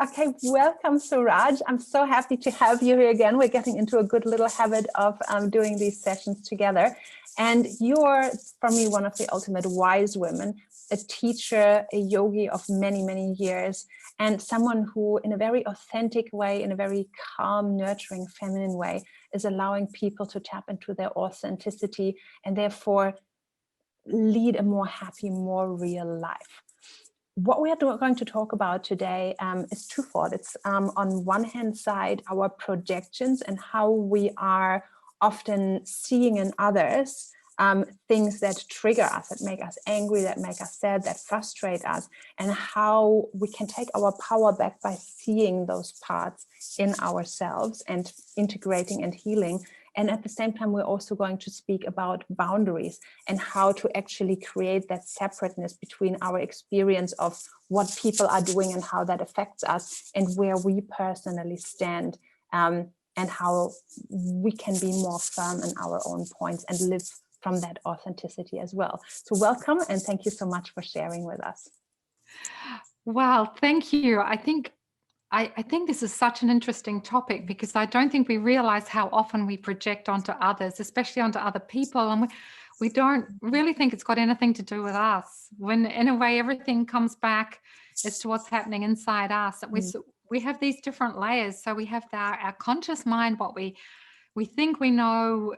Okay, welcome, Suraj. I'm so happy to have you here again. We're getting into a good little habit of doing these sessions together. And you're, for me, one of the ultimate wise women, a teacher, a yogi of many, many years, and someone who, in a very authentic way, in a very calm, nurturing, feminine way, is allowing people to tap into their authenticity and therefore lead a more happy, more real life. What we are going to talk about today is twofold. It's on one hand side, our projections and how we are often seeing in others things that trigger us, that make us angry, that make us sad, that frustrate us, and how we can take our power back by seeing those parts in ourselves and integrating and healing. And at the same time, we're also going to speak about boundaries and how to actually create that separateness between our experience of what people are doing and how that affects us and where we personally stand, and how we can be more firm in our own points and live from that authenticity as well. So welcome, and thank you so much for sharing with us. Wow, thank you. I think this is such an interesting topic because I don't think we realize how often we project onto others, especially onto other people. And we don't really think it's got anything to do with us, when in a way everything comes back as to what's happening inside us. We have these different layers. So we have our conscious mind, what we think we know,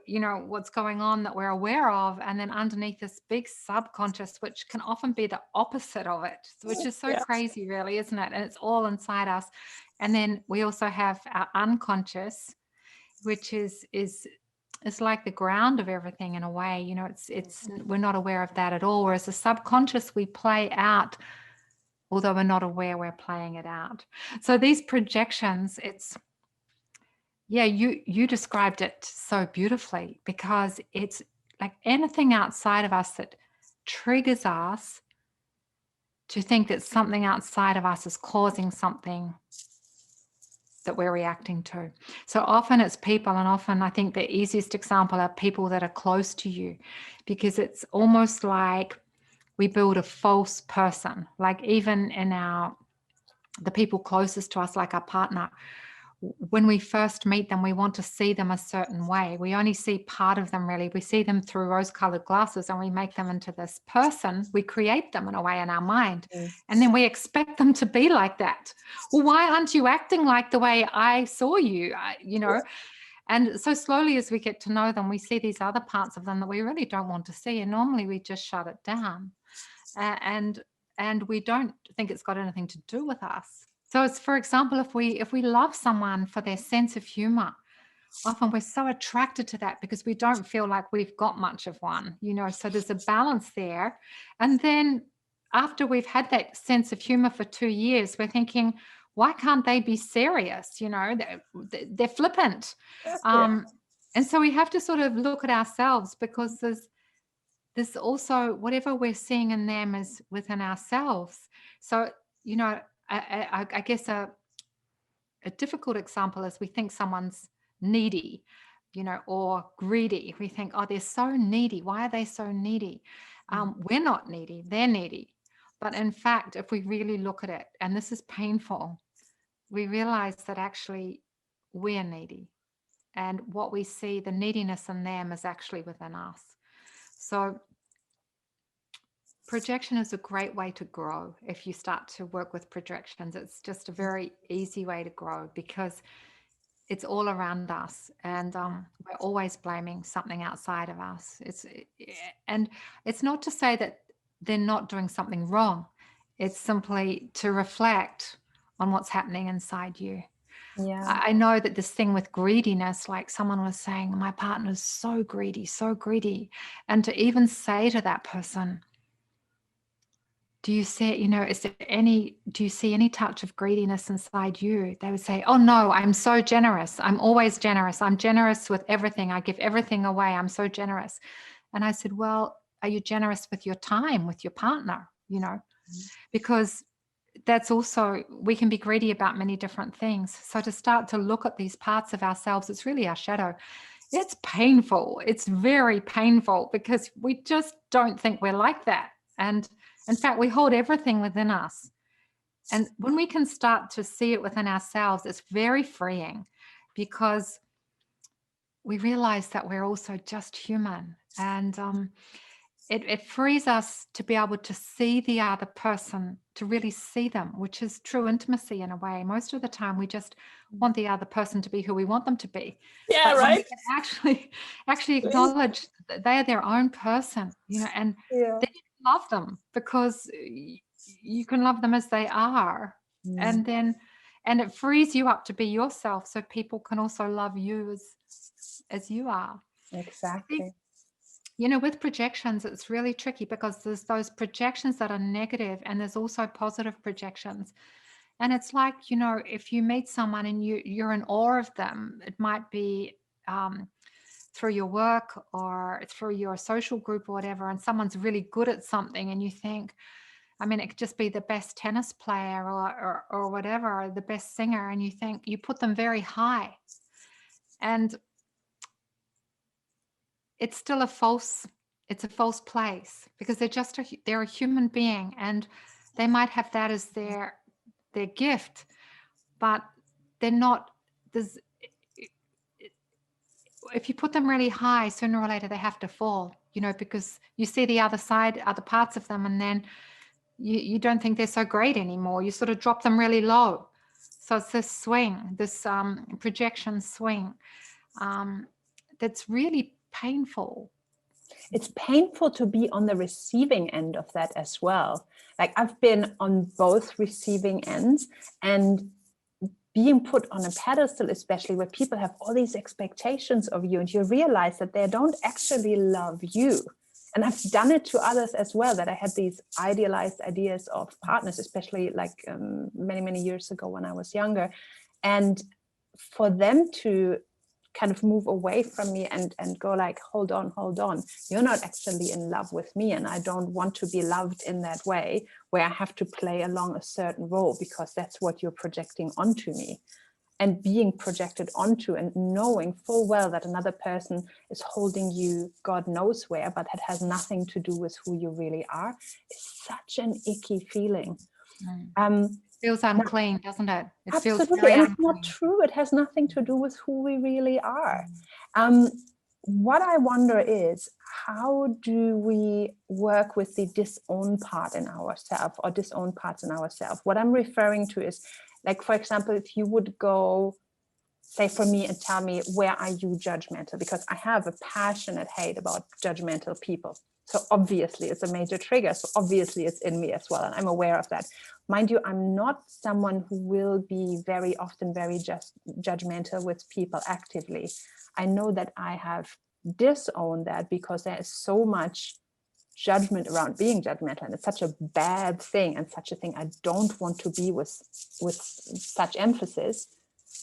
what's going on that we're aware of. And then underneath this big subconscious, which can often be the opposite of it, which is so crazy, really, isn't it? And it's all inside us. And then we also have our unconscious, which is like the ground of everything in a way. It's we're not aware of that at all. Whereas the subconscious we play out, although we're not aware we're playing it out. So these projections, you described it so beautifully, because it's like anything outside of us that triggers us to think that something outside of us is causing something that we're reacting to. So often it's people, and often I think the easiest example are people that are close to you, because it's almost like we build a false person. Like even in the people closest to us, like our partner, when we first meet them, we want to see them a certain way. We only see part of them, really. We see them through rose-colored glasses, and we make them into this person. We create them in a way in our mind. And then we expect them to be like that. Well, why aren't you acting like the way I saw you? And so slowly, as we get to know them, we see these other parts of them that we really don't want to see. And normally we just shut it down. And we don't think it's got anything to do with us. So it's, for example, if we love someone for their sense of humor, often we're so attracted to that because we don't feel like we've got much of one, so there's a balance there. And then after we've had that sense of humor for 2 years, we're thinking, why can't they be serious? They're flippant. And so we have to sort of look at ourselves, because there's also whatever we're seeing in them is within ourselves. So, I guess a difficult example is we think someone's needy, or greedy. We think, oh, they're so needy. Why are they so needy? We're not needy. They're needy. But in fact, if we really look at it, and this is painful, we realize that actually we're needy. And what we see, the neediness in them, is actually within us. So projection is a great way to grow. If you start to work with projections, it's just a very easy way to grow, because it's all around us, and we're always blaming something outside of us. And it's not to say that they're not doing something wrong. It's simply to reflect on what's happening inside you. Yeah. I know that this thing with greediness, like someone was saying, my partner's so greedy, so greedy. And to even say to that person, do you see any touch of greediness inside you? They would say, oh no, I'm so generous. I'm always generous. I'm generous with everything. I give everything away. I'm so generous. And I said, well, are you generous with your time, with your partner? Because that's also, we can be greedy about many different things. So to start to look at these parts of ourselves, it's really our shadow. It's painful. It's very painful, because we just don't think we're like that. And in fact, we hold everything within us. And when we can start to see it within ourselves, it's very freeing, because we realize that we're also just human. And it frees us to be able to see the other person, to really see them, which is true intimacy in a way. Most of the time, we just want the other person to be who we want them to be. Yeah, but right. When we can actually acknowledge that they are their own person, and Yeah. then you can love them, because you can love them as they are. And then, and it frees you up to be yourself, so people can also love you as you are. Exactly. With projections, it's really tricky, because there's those projections that are negative, and there's also positive projections. And it's like, if you meet someone and you're in awe of them, it might be through your work or through your social group or whatever, and someone's really good at something, and you think, it could just be the best tennis player or whatever, or the best singer, and you think, you put them very high. And it's still a false place, because they're a human being, and they might have that as their gift, but they're not. If you put them really high, sooner or later they have to fall, because you see the other side, other parts of them, and then you don't think they're so great anymore. You sort of drop them really low. So it's this swing, this projection swing, that's really painful. It's painful to be on the receiving end of that as well. Like, I've been on both receiving ends, and being put on a pedestal, especially where people have all these expectations of you, and you realize that they don't actually love you. And I've done it to others as well, that I had these idealized ideas of partners, especially like many, many years ago when I was younger. And for them to kind of move away from me and go like, hold on, you're not actually in love with me, and I don't want to be loved in that way, where I have to play along a certain role because that's what you're projecting onto me. And being projected onto, and knowing full well that another person is holding you God knows where, but that has nothing to do with who you really are, is such an icky feeling. Feels unclean, doesn't it? Absolutely, and it's not true. It has nothing to do with who we really are. What I wonder is, how do we work with the disowned part in ourselves, or disowned parts in ourselves? What I'm referring to is, like, for example, if you would go, say, for me, and tell me, where are you judgmental? Because I have a passionate hate about judgmental people. So obviously it's a major trigger. So obviously it's in me as well. And I'm aware of that. Mind you, I'm not someone who will be very often very judgmental with people actively. I know that I have disowned that, because there is so much judgment around being judgmental, and it's such a bad thing, and such a thing I don't want to be with such emphasis,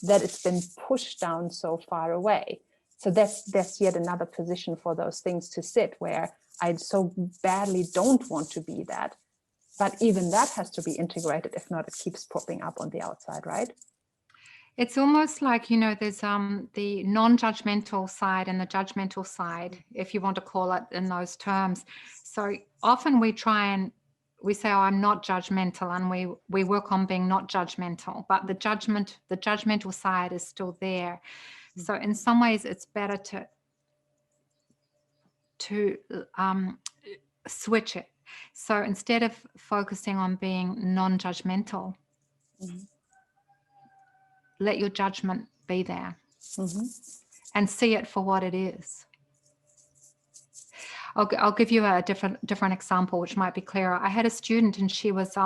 that it's been pushed down so far away. So that's yet another position for those things to sit, where I so badly don't want to be that. But even that has to be integrated. If not, it keeps popping up on the outside, right? It's almost like, there's the non-judgmental side and the judgmental side, if you want to call it in those terms. So often we say, oh, I'm not judgmental, and we work on being not judgmental, but the judgmental side is still there. So in some ways it's better to switch it. So instead of focusing on being non-judgmental, let your judgment be there, and see it for what it is. I'll give you a different example, which might be clearer. I had a student, and she was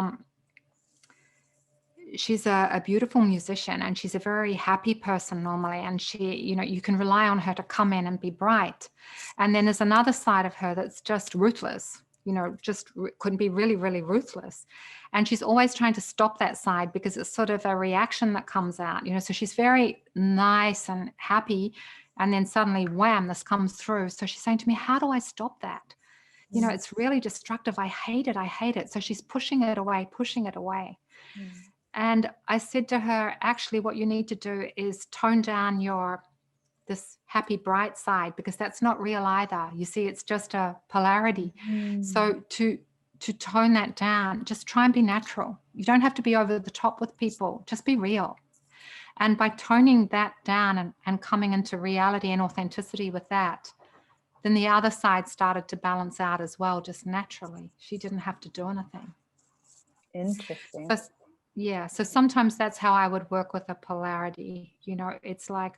she's a beautiful musician, and she's a very happy person normally, and she, you can rely on her to come in and be bright. And then there's another side of her that's just ruthless, just couldn't be really, really ruthless. And she's always trying to stop that side, because it's sort of a reaction that comes out, so she's very nice and happy, and then suddenly, wham, this comes through. So she's saying to me, how do I stop that? It's really destructive. I hate it. So she's pushing it away. And I said to her, actually, what you need to do is tone down this happy, bright side, because that's not real either. You see, it's just a polarity. So to to tone that down. Just try and be natural. You don't have to be over the top with people. Just be real. And by toning that down and coming into reality and authenticity with that, then the other side started to balance out as well, just naturally. She didn't have to do anything. Interesting. So sometimes that's how I would work with a polarity. It's like,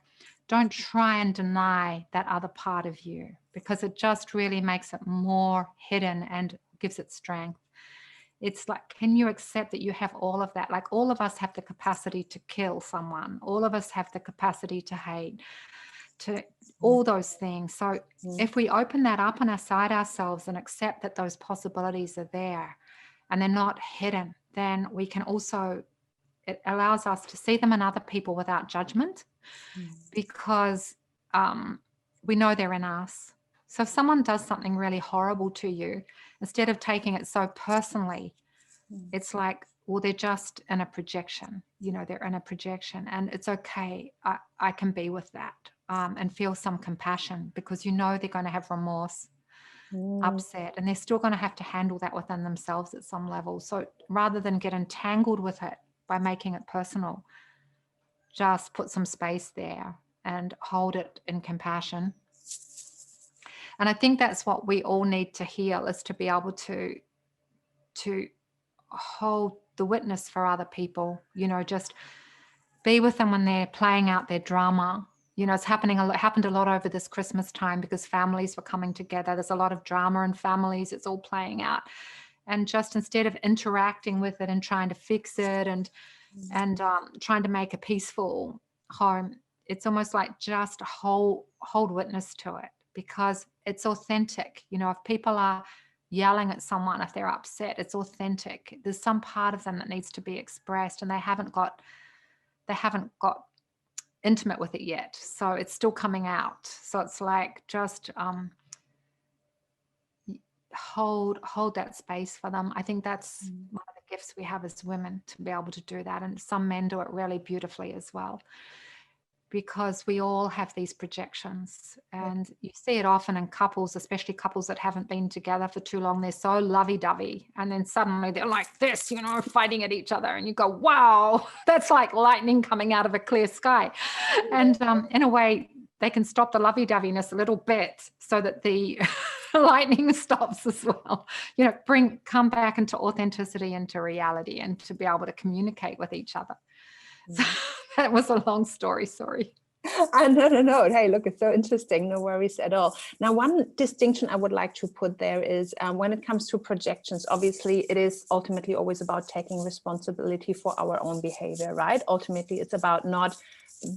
don't try and deny that other part of you, because it just really makes it more hidden and gives it strength. It's like, can you accept that you have all of that? Like, all of us have the capacity to kill someone. All of us have the capacity to hate, to all those things. So if we open that up inside ourselves and accept that those possibilities are there and they're not hidden, then we can also, it allows us to see them in other people without judgment, because we know they're in us. So if someone does something really horrible to you, instead of taking it so personally, it's like, well, they're just in a projection. They're in a projection, and it's okay. I can be with that and feel some compassion, because they're going to have remorse, upset, and they're still going to have to handle that within themselves at some level. So rather than get entangled with it by making it personal, just put some space there and hold it in compassion. And I think that's what we all need to heal, is to be able to hold the witness for other people, just be with them when they're playing out their drama. It's happened a lot over this Christmas time, because families were coming together. There's a lot of drama in families. It's all playing out. And just instead of interacting with it and trying to fix it and trying to make a peaceful home, it's almost like just hold witness to it, because it's authentic. If people are yelling at someone, if they're upset, it's authentic. There's some part of them that needs to be expressed, and they haven't got intimate with it yet, so it's still coming out. So it's like, just hold that space for them. I think that's one of the gifts we have as women, to be able to do that. And some men do it really beautifully as well, because we all have these projections, and you see it often in couples, especially couples that haven't been together for too long. They're so lovey-dovey, and then suddenly they're like this, fighting at each other, and you go, wow, that's like lightning coming out of a clear sky. And in a way, they can stop the lovey-doveyness a little bit, so that the lightning stops as well. Come back into authenticity, into reality, and to be able to communicate with each other. So that was a long story, sorry. No. Hey, look, it's so interesting. No worries at all. Now, one distinction I would like to put there is when it comes to projections, obviously, it is ultimately always about taking responsibility for our own behavior, right? Ultimately, it's about not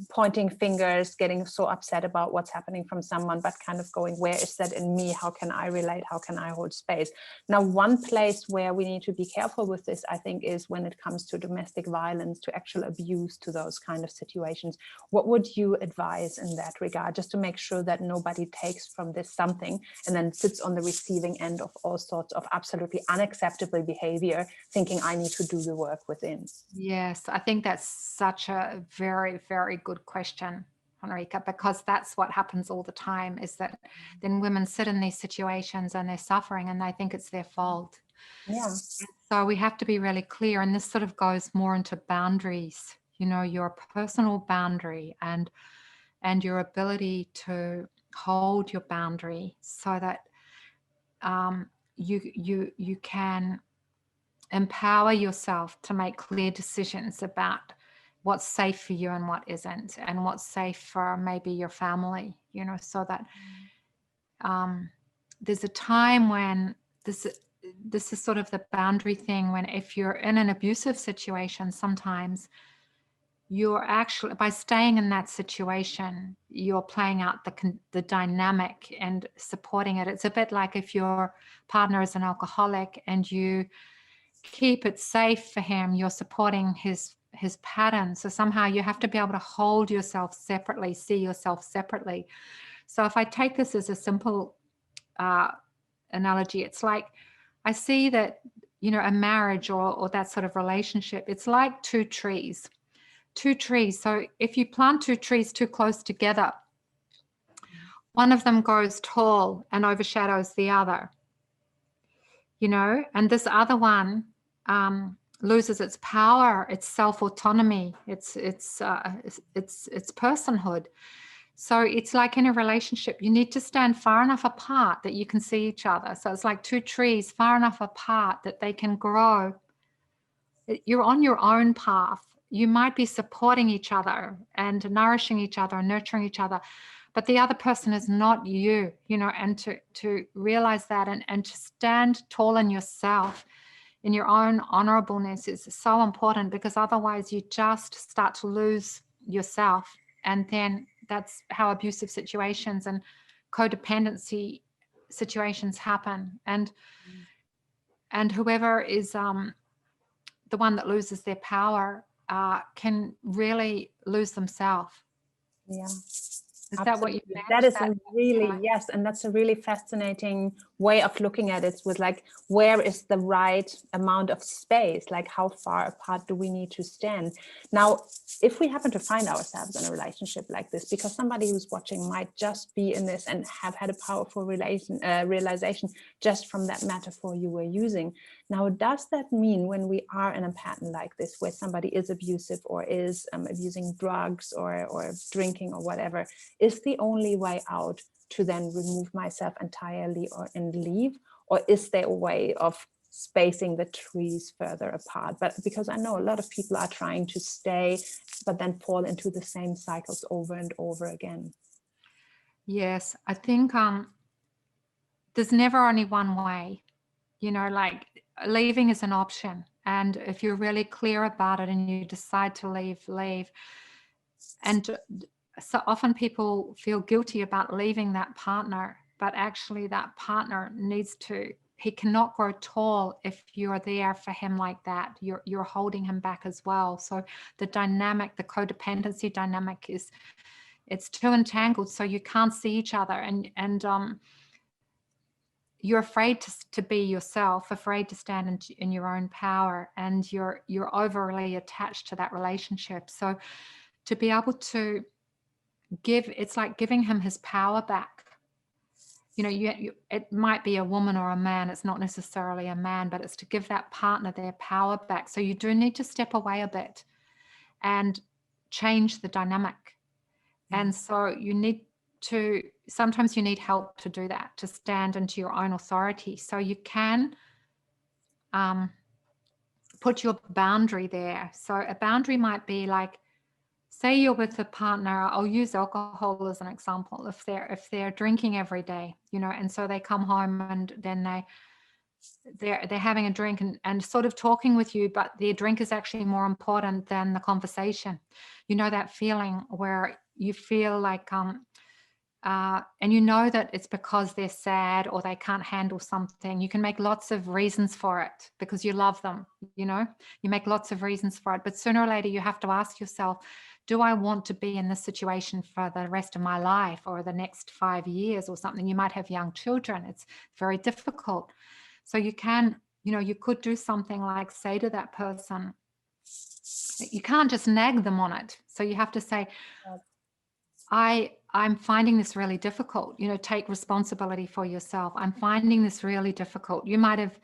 pointing fingers, getting so upset about what's happening from someone, but kind of going, where is that in me? How can I relate? How can I hold space? Now, one place where we need to be careful with this, I think, is when it comes to domestic violence, to actual abuse, to those kind of situations. What would you advise in that regard, just to make sure that nobody takes from this something and then sits on the receiving end of all sorts of absolutely unacceptable behavior, thinking I need to do the work within? Yes, I think that's such a very, very good question, Henrike, because that's what happens all the time, is that then women sit in these situations and they're suffering and they think it's their fault. Yeah. So we have to be really clear, and this sort of goes more into boundaries, your personal boundary and your ability to hold your boundary, so that you can empower yourself to make clear decisions about what's safe for you and what isn't, and what's safe for maybe your family, so that there's a time when this is sort of the boundary thing, when if you're in an abusive situation, sometimes you're actually, by staying in that situation, you're playing out the dynamic and supporting it. It's a bit like if your partner is an alcoholic and you keep it safe for him, you're supporting his pattern. So somehow you have to be able to hold yourself separately, see yourself separately. So if I take this as a simple analogy, it's like, I see that, a marriage or that sort of relationship, it's like two trees. So if you plant two trees too close together, one of them grows tall and overshadows the other. and this other one loses its power, its self-autonomy, its personhood. So it's like in a relationship, you need to stand far enough apart that you can see each other. So it's like two trees far enough apart that they can grow. You're on your own path. You might be supporting each other and nourishing each other and nurturing each other, but the other person is not you, and to realize that and to stand tall in yourself, in your own honorableness is so important, because otherwise you just start to lose yourself. And then that's how abusive situations and codependency situations happen. And whoever is the one that loses their power can really lose themselves. Yeah. Is that what you meant? That is a really, yes, and that's a really fascinating way of looking at it, with like, where is the right amount of space? Like, how far apart do we need to stand? Now, if we happen to find ourselves in a relationship like this, because somebody who's watching might just be in this and have had a powerful realization just from that metaphor you were using. Now, does that mean when we are in a pattern like this, where somebody is abusive or is abusing drugs or drinking or whatever, is the only way out to then remove myself entirely and leave? Or is there a way of spacing the trees further apart? But because I know a lot of people are trying to stay, but then fall into the same cycles over and over again. Yes, I think there's never only one way. Like, leaving is an option. And if you're really clear about it and you decide to leave. And so often people feel guilty about leaving that partner, but actually that partner he cannot grow tall if you're there for him like that. You're holding him back as well. So the codependency dynamic it's too entangled, so you can't see each other, and you're afraid to be yourself, afraid to stand in your own power, and you're overly attached to that relationship. So to be able to it's like giving him his power back. It might be a woman or a man, it's not necessarily a man, but it's to give that partner their power back. So you do need to step away a bit and change the dynamic. And so sometimes you need help to do that, to stand into your own authority. So you can put your boundary there. So a boundary might be like, say you're with a partner, I'll use alcohol as an example. If they're drinking every day, and so they come home and then they're having a drink and sort of talking with you, but their drink is actually more important than the conversation. That feeling where you feel like and that it's because they're sad or they can't handle something. You can make lots of reasons for it because you love them. You make lots of reasons for it, but sooner or later you have to ask yourself, do I want to be in this situation for the rest of my life or the next 5 years or something? You might have young children. It's very difficult. So you can, you could do something like say to that person, you can't just nag them on it. So you have to say, I'm finding this really difficult. Take responsibility for yourself. I'm finding this really difficult. You might have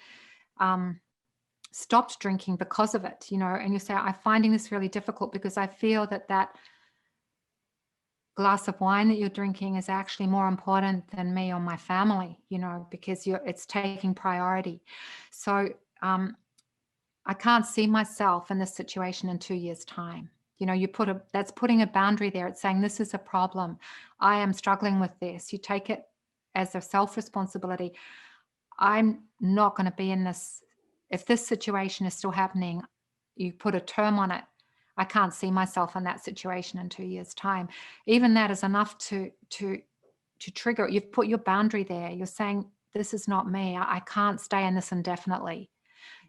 stopped drinking because of it, and you say, I'm finding this really difficult because I feel that glass of wine that you're drinking is actually more important than me or my family, because it's taking priority. So I can't see myself in this situation in 2 years' time. That's putting a boundary there. It's saying, this is a problem. I am struggling with this. You take it as a self-responsibility. I'm not going to be in this. If this situation is still happening, you put a term on it. I can't see myself in that situation in 2 years' time. Even that is enough to trigger. You've put your boundary there. You're saying, this is not me. I can't stay in this indefinitely.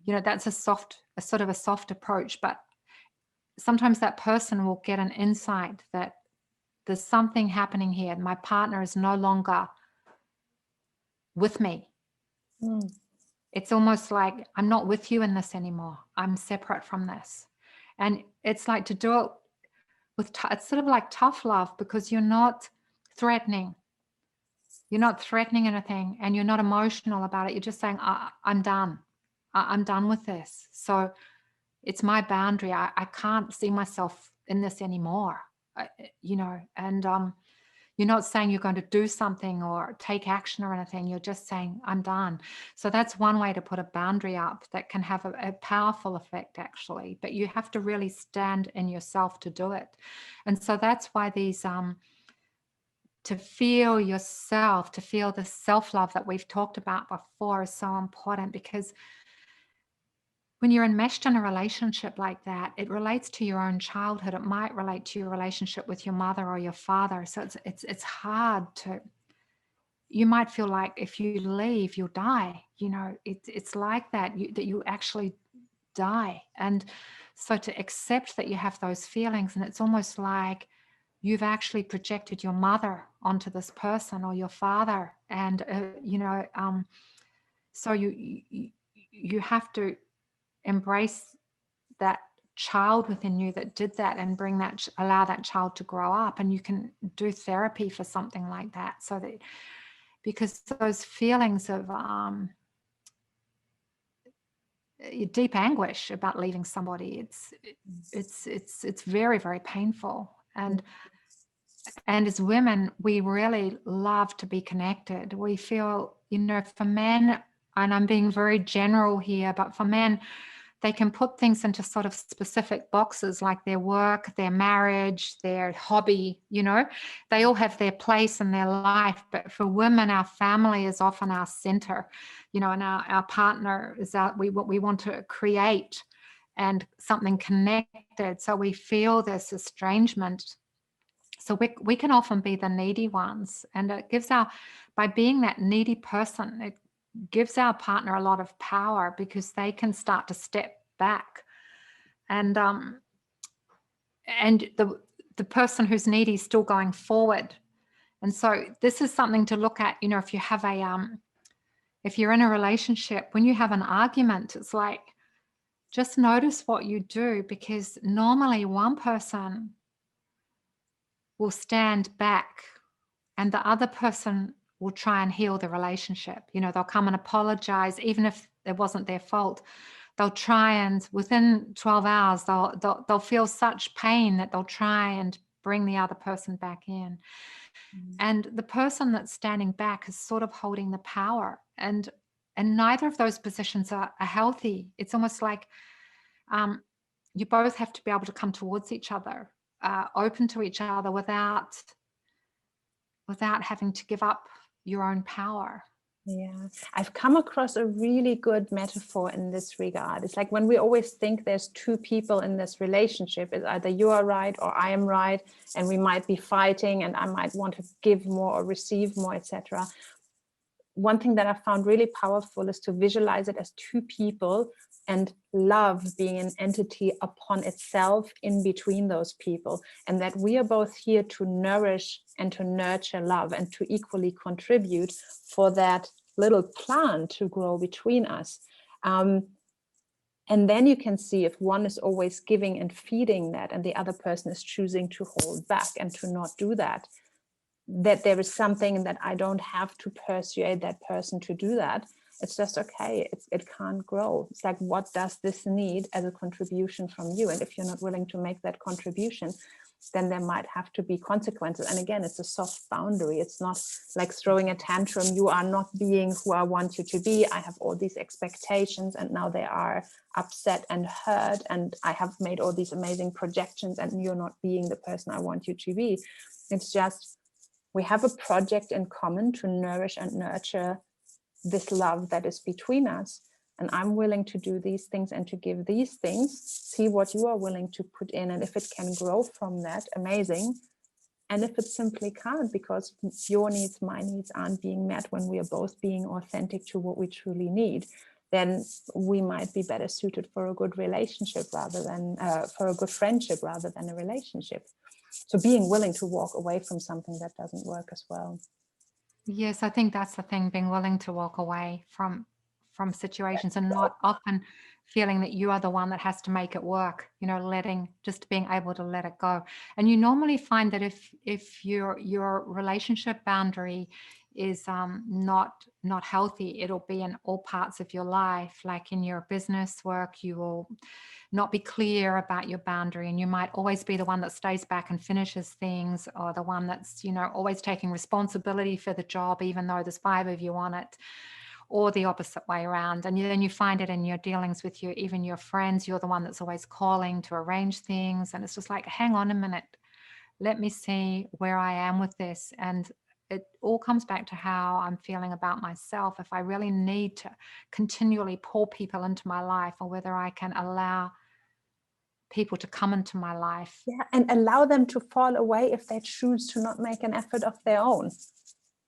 That's a sort of a soft approach, but sometimes that person will get an insight that there's something happening here. My partner is no longer with me. It's almost like I'm not with you in this anymore. I'm separate from this. And it's like to do it with, it's sort of like tough love, because you're not threatening. You're not threatening anything, and you're not emotional about it. You're just saying, I'm done. I'm done with this. So it's my boundary. I can't see myself in this anymore, and you're not saying you're going to do something or take action or anything. You're just saying, I'm done. So that's one way to put a boundary up that can have a powerful effect, actually. But you have to really stand in yourself to do it. And so that's why these, to feel yourself, to feel the self-love that we've talked about before is so important, because when you're enmeshed in a relationship like that, it relates to your own childhood. It might relate to your relationship with your mother or your father. So it's hard to, you might feel like if you leave, you'll die. It's like that, that you actually die. And so to accept that you have those feelings, and it's almost like you've actually projected your mother onto this person or your father. And, so you have to embrace that child within you that did that, and bring that, allow that child to grow up. And you can do therapy for something like that, so that, because those feelings of deep anguish about leaving somebody, it's very, very painful. And as women, we really love to be connected. We feel, for men, and I'm being very general here, but for men, they can put things into sort of specific boxes, like their work, their marriage, their hobby, they all have their place in their life. But for women, our family is often our center, and our partner is what we want to create, and something connected. So we feel this estrangement. So we can often be the needy ones. And it gives by being that needy person, it gives our partner a lot of power, because they can start to step back. And the person who's needy is still going forward. And so this is something to look at, if you have if you're in a relationship, when you have an argument, it's like, just notice what you do, because normally one person will stand back and the other person will try and heal the relationship. They'll come and apologize, even if it wasn't their fault. They'll try, and within 12 hours, they'll feel such pain that they'll try and bring the other person back in. And the person that's standing back is sort of holding the power. And neither of those positions are healthy. It's almost like you both have to be able to come towards each other, open to each other, without having to give up your own power. Yeah, I've come across a really good metaphor in this regard. It's like when we always think there's two people in this relationship, it's either you are right or I am right, and we might be fighting, and I might want to give more or receive more, etc. One thing that I found really powerful is to visualize it as two people, and love being an entity upon itself in between those people, and that we are both here to nourish and to nurture love, and to equally contribute for that little plant to grow between us. And then you can see if one is always giving and feeding that, and the other person is choosing to hold back and to not do that, that there is something that I don't have to persuade that person to do that. It's just okay. It can't grow. It's like, what does this need as a contribution from you? And if you're not willing to make that contribution, then there might have to be consequences. And again, it's a soft boundary. It's not like throwing a tantrum. You are not being who I want you to be. I have all these expectations, and now they are upset and hurt. And I have made all these amazing projections, and you're not being the person I want you to be. It's just, we have a project in common to nourish and nurture this love that is between us. And I'm willing to do these things and to give these things. See what you are willing to put in. And if it can grow from that, amazing. And if it simply can't, because your needs, my needs aren't being met when we are both being authentic to what we truly need, then we might be better suited for a good relationship rather than for a good friendship rather than a relationship. So being willing to walk away from something that doesn't work as well. Yes, I think that's the thing, being willing to walk away from situations, and not often feeling that you are the one that has to make it work, just being able to let it go. And you normally find that if your relationship boundary is not healthy. It'll be in all parts of your life. Like in your business work, you will not be clear about your boundary, and you might always be the one that stays back and finishes things, or the one that's, you know, always taking responsibility for the job even though there's 5 of you on it, or the opposite way around. And then you find it in your dealings with even your friends. You're the one that's always calling to arrange things, and it's just like, hang on a minute, let me see where I am with this. And it all comes back to how I'm feeling about myself. If I really need to continually pull people into my life, or whether I can allow people to come into my life. Yeah, and allow them to fall away if they choose to not make an effort of their own,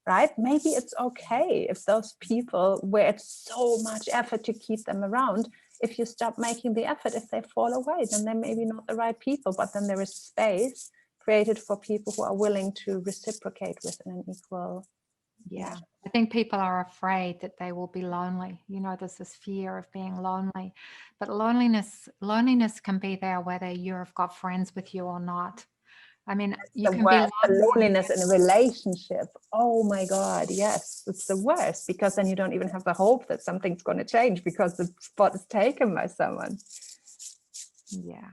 right? Maybe it's okay if those people where it's so much effort to keep them around, if you stop making the effort, if they fall away, then they're maybe not the right people, but then there is space created for people who are willing to reciprocate with an equal. Yeah, I think people are afraid that they will be lonely. You know, there's this fear of being lonely, but loneliness can be there whether you've got friends with you or not. I mean, you The can be worst, the loneliness in a relationship. Oh my God, yes, it's the worst, because then you don't even have the hope that something's going to change because the spot is taken by someone. Yeah,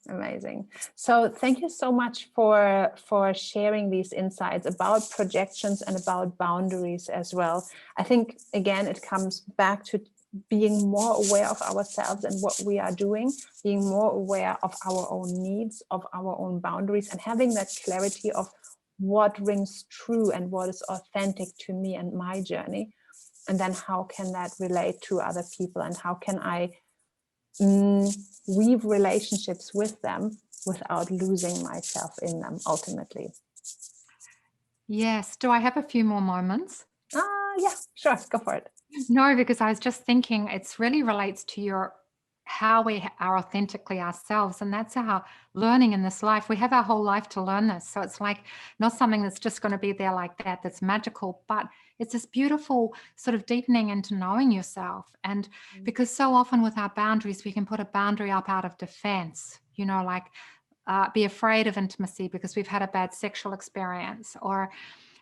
amazing. So thank you so much for sharing these insights about projections and about boundaries as well. I think, again, it comes back to being more aware of ourselves and what we are doing, being more aware of our own needs, of our own boundaries, and having that clarity of what rings true and what is authentic to me and my journey. And then how can that relate to other people, and how can I weave relationships with them without losing myself in them ultimately. Yes. Do I have a few more moments? Yeah, sure, go for it. No, because I was just thinking it's really relates to how we are authentically ourselves. And that's our learning in this life. We have our whole life to learn this. So it's like not something that's just going to be there like that, that's magical, but it's this beautiful sort of deepening into knowing yourself. And because so often with our boundaries, we can put a boundary up out of defense, you know, like be afraid of intimacy because we've had a bad sexual experience, or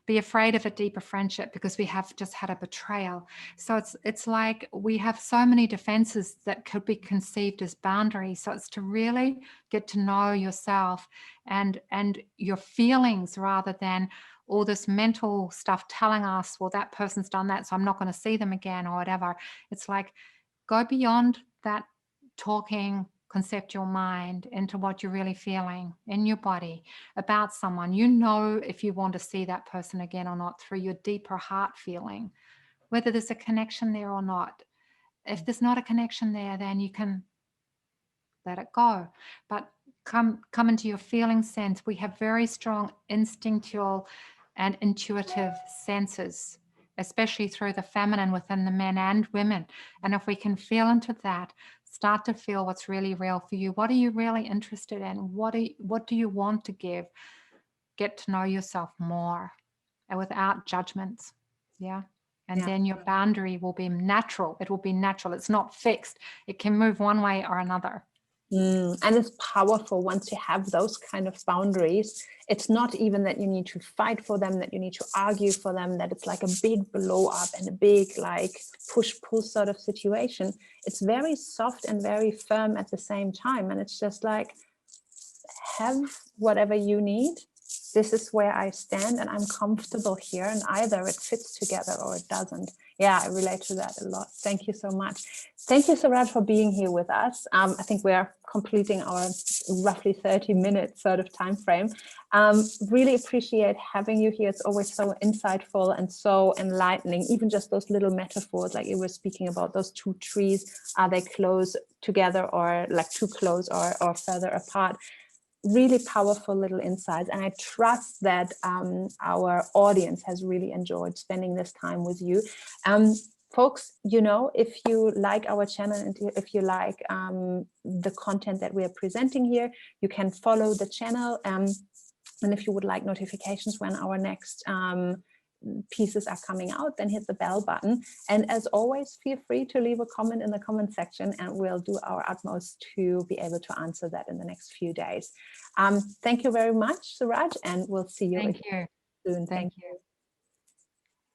be afraid of a deeper friendship because we have just had a betrayal. So it's like we have so many defenses that could be conceived as boundaries. So it's to really get to know yourself and your feelings, rather than all this mental stuff telling us, well, that person's done that, so I'm not going to see them again, or whatever. It's like, go beyond that talking conceptual mind into what you're really feeling in your body about someone. You know if you want to see that person again or not through your deeper heart feeling, whether there's a connection there or not. If there's not a connection there, then you can let it go. But come into your feeling sense. We have very strong instinctual and intuitive senses, especially through the feminine within the men and women. And if we can feel into that, start to feel what's really real for you. What are you really interested in? What do you want to give? Get to know yourself more and without judgments. Yeah. And then your boundary will be natural. It will be natural. It's not fixed. It can move one way or another. And it's powerful once you have those kind of boundaries. It's not even that you need to fight for them, that you need to argue for them, that it's like a big blow up and a big like push-pull sort of situation. It's very soft and very firm at the same time. And it's just like, have whatever you need. This is where I stand and I'm comfortable here, and either it fits together or it doesn't. Yeah, I relate to that a lot. Thank you so much. Thank you, Suraj, for being here with us. I think we are completing our roughly 30-minute sort of time frame. Really appreciate having you here. It's always so insightful and so enlightening. Even just those little metaphors, like you were speaking about those two trees, are they close together or like too close or further apart? Really powerful little insights, and I trust that our audience has really enjoyed spending this time with you. Folks, you know, if you like our channel and if you like the content that we are presenting here, you can follow the channel, and if you would like notifications when our next pieces are coming out, then hit the bell button. And as always, feel free to leave a comment in the comment section, and we'll do our utmost to be able to answer that in the next few days. Thank you very much, Suraj, and we'll see you again soon. Thank you.